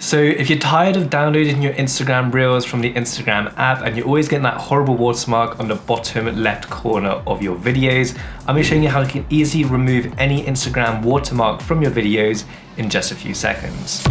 So if you're tired of downloading your Instagram Reels from the Instagram app and you're always getting that horrible watermark on the bottom left corner of your videos, I'm going to show you how you can easily remove any Instagram watermark from your videos in just a few seconds.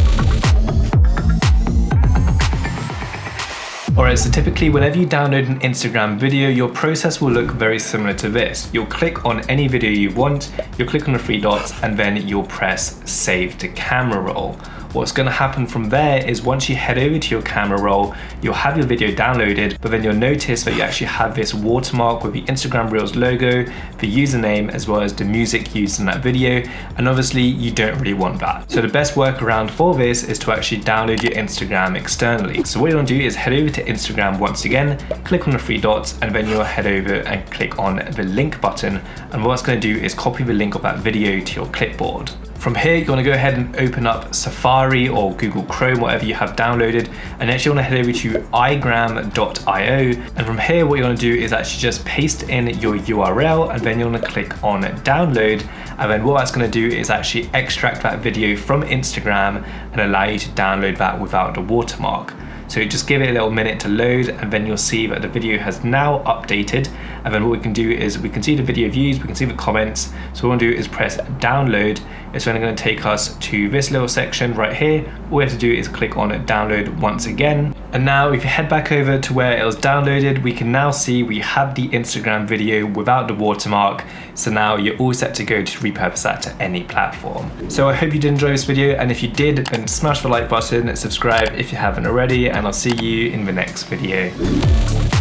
Alright, so typically whenever you download an Instagram video, your process will look very similar to this. You'll click on any video you want, you'll click on the three dots, and then you'll press save to camera roll. What's going to happen from there is once you head over to your camera roll, you'll have your video downloaded, but then you'll notice that you actually have this watermark with the Instagram Reels logo, the username, as well as the music used in that video, and obviously you don't really want that. So the best workaround for this is to actually download your Instagram externally. So what you want to do is head over to Instagram once again, click on the three dots, and then you'll head over and click on the link button, and what it's going to do is copy the link of that video to your clipboard. From here, you want to go ahead and open up Safari or Google Chrome, whatever you have downloaded, and actually want to head over to igram.io. And from here, what you want to do is actually just paste in your URL, and then you want to click on download. And then what that's going to do is actually extract that video from Instagram and allow you to download that without the watermark. So just give it a little minute to load, and then you'll see that the video has now updated. And then what we can do is we can see the video views, we can see the comments. So what we want to do is press download. It's then going to take us to this little section right here. All we have to do is click on download once again. And now if you head back over to where it was downloaded, we can now see we have the Instagram video without the watermark. So now you're all set to go to repurpose that to any platform. So I hope you did enjoy this video, and if you did, then smash the like button, subscribe if you haven't already, and I'll see you in the next video.